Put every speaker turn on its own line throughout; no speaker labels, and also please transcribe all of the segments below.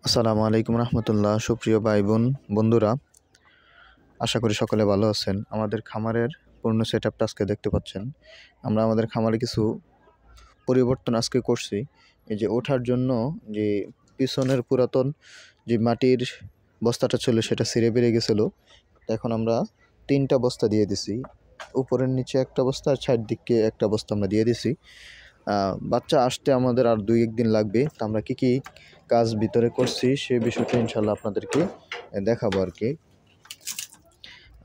আসসালামু আলাইকুম রহমতুল্লাহ। সুপ্রিয় ভাই বোন বন্ধুরা, আশা করি সকলে ভালো আছেন। আমাদের খামারের পূর্ণ সেট আপটা আজকে দেখতে পাচ্ছেন। আমরা আমাদের খামারে কিছু পরিবর্তন আজকে করছি। এই যে ওঠার জন্য যে পিছনের পুরাতন যে মাটির বস্তাটা ছিল সেটা ছিঁড়ে বেরিয়ে গেছিলো। এখন আমরা 3টা বস্তা দিয়ে দিছি, উপরের নিচে একটা বস্তা আর সাইড দিকে একটা বস্তা আমরা দিয়ে দিছি। বাচ্চা আসতে আমাদের আর 2-1 দিন লাগবে। তো আমরা কী কাজ ভিতরে করছি সে বিষয়টা ইনশাল্লাহ আপনাদেরকে দেখাবো আর কি।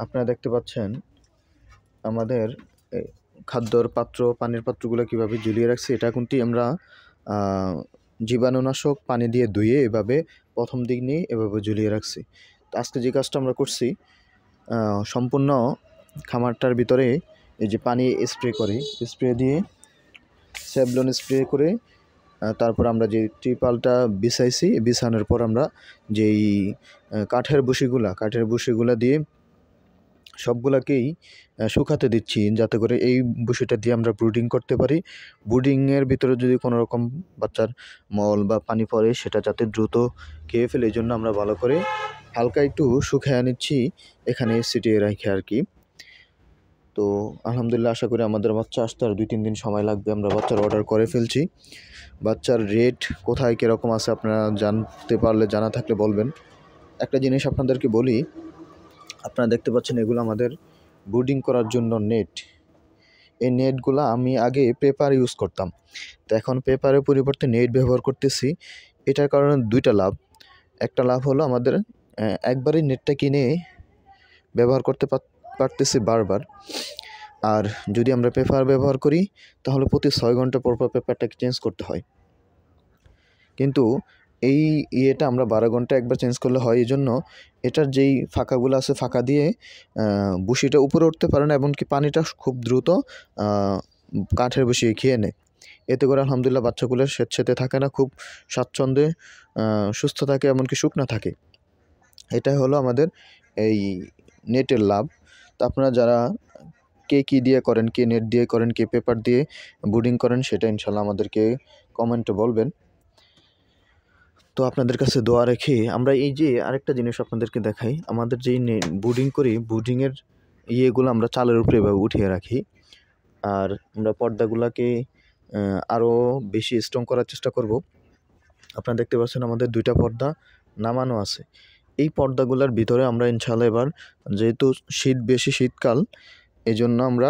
আপনারা দেখতে পাচ্ছেন আমাদের খাদ্যর পাত্র, পানির পাত্রগুলো কীভাবে ঝুলিয়ে রাখছি। এটা কিন্তু আমরা জীবাণুনাশক পানি দিয়ে ধুয়ে এভাবে প্রথম দিক নিয়ে এভাবে ঝুলিয়ে রাখছি। তো আজকে যে কাজটা আমরা করছি, সম্পূর্ণ খামারটার ভিতরে এই যে পানি স্প্রে করি, স্প্রে দিয়ে স্যাভলন স্প্রে করে তারপর আমরা যে ত্রিপালটা বিছাইছি, বিছানোর পর আমরা যেই কাঠের বুশিগুলা দিয়ে সবগুলাকেই শুকাতে দিচ্ছি, যাতে করে এই বুশিটা দিয়ে আমরা ব্রুডিং করতে পারি। ব্রুডিংয়ের ভিতরে যদি কোনো রকম বাচ্চার মল বা পানি পড়ে সেটা যাতে দ্রুত খেয়ে ফেলে, এই জন্য আমরা ভালো করে হালকা একটু শুকিয়ে নিচ্ছি এখানে ছিটিয়ে রাখি আর কি। তো আলহামদুলিল্লাহ, আশা করি আমাদের বাচ্চা আসতে আর 2-3 দিন সময় লাগবে। আমরা বাচ্চার অর্ডার করে ফেলছি। বাচ্চার রেট কোথায় কীরকম আছে আপনারা জানতে পারলে, জানা থাকলে বলবেন। একটা জিনিস আপনাদেরকে বলি, আপনারা দেখতে পাচ্ছেন এগুলো আমাদের ব্রুডিং করার জন্য নেট। এই নেটগুলো আমি আগে পেপার ইউজ করতাম, তো এখন পেপারের পরিবর্তে নেট ব্যবহার করতেছি। এটার কারণে 2টা লাভ। একটা লাভ হলো আমাদের একবারই নেটটা কিনে ব্যবহার করতে পারতেছি বারবার। আর যদি আমরা পেপার ব্যবহার করি তাহলে প্রতি 6 ঘন্টা পর পেপারটাকে চেঞ্জ করতে হয়। কিন্তু এই ইয়েটা আমরা 12 ঘন্টা একবার চেঞ্জ করলে হয়। এই জন্য এটার যেই ফাঁকাগুলো আছে, ফাঁকা দিয়ে বুশিটা উপরে উঠতে পারে না, এমনকি পানিটা খুব দ্রুত কাঠের বুশি খেয়ে নেয়। এতে করে আলহামদুলিল্লাহ বাচ্চাগুলো স্বেচ্ছাতে থাকে না, খুব স্বাচ্ছন্দ্যে সুস্থ থাকে, এমনকি শুকনা থাকে। এটাই হলো আমাদের এই নেটের লাভ। তো আপনারা যারা কে কী দিয়ে করেন, কে নেট দিয়ে করেন, কে পেপার দিয়ে ব্রুডিং করেন, সেটা ইনশাল্লাহ আমাদেরকে কমেন্টে বলবেন। তো আপনাদের কাছে দোয়া রেখে আমরা এই যে আরেকটা জিনিস আপনাদেরকে দেখাই, আমাদের যেই ব্রুডিং করি, ব্রুডিংয়ের ইয়েগুলো আমরা চালের উপরে এভাবে উঠিয়ে রাখি। আর আমরা পর্দাগুলোকে আরও বেশি স্ট্রং করার চেষ্টা করব। আপনারা দেখতে পাচ্ছেন আমাদের 2টা পর্দা নামানো আছে। এই পর্দাগুলোর ভিতরে আমরা ইনশাল্লাহ এবার, যেহেতু শীতকাল, এই জন্য আমরা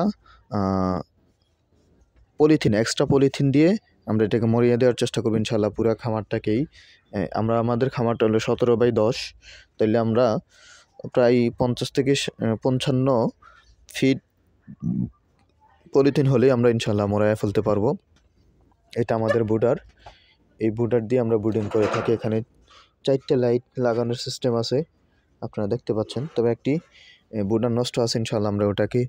এক্সট্রা পলিথিন দিয়ে আমরা এটাকে মরিয়ে দেওয়ার চেষ্টা করব ইনশাল্লাহ পুরো খামারটাকেই। আমাদের খামারটা হলো 17x10, তাইলে আমরা প্রায় 50 থেকে 55 ফিট পলিথিন হলেই আমরা ইনশাল্লাহ মরাইয়া ফেলতে পারবো। এটা আমাদের বুডার, এই বুডার দিয়ে আমরা ব্রুডিং করে থাকি। এখানে 4টে লাইট লাগানোর সিস্টেম আছে, আপনারা দেখতে পাচ্ছেন। তবে একটি বুডার নষ্ট আছে, ইনশাল্লাহ আমরা ওটাকে,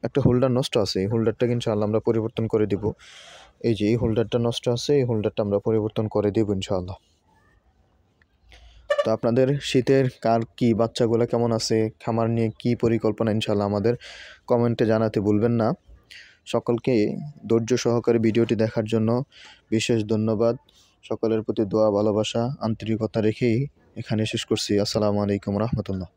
একটা হোল্ডার নষ্ট আছে, এই হোল্ডারটাকে ইনশাল্লাহ আমরা পরিবর্তন করে দেব। এই যে এই হোল্ডারটা নষ্ট আছে, এই হোল্ডারটা আমরা পরিবর্তন করে দেব ইনশাল্লাহ। তো আপনাদের শীতের কার কি, বাচ্চাগুলো কেমন আছে, খামার নিয়ে কি পরিকল্পনা, ইনশাল্লাহ আমাদের কমেন্টে জানাতে ভুলবেন না। সকলকে ধৈর্য সহকারে ভিডিওটি দেখার জন্য বিশেষ ধন্যবাদ। সকলের প্রতি দোয়া, ভালোবাসা, আন্তরিকতা রেখেই এখানে শেষ করছি। আসসালামু আলাইকুম রহমতুল্লাহ।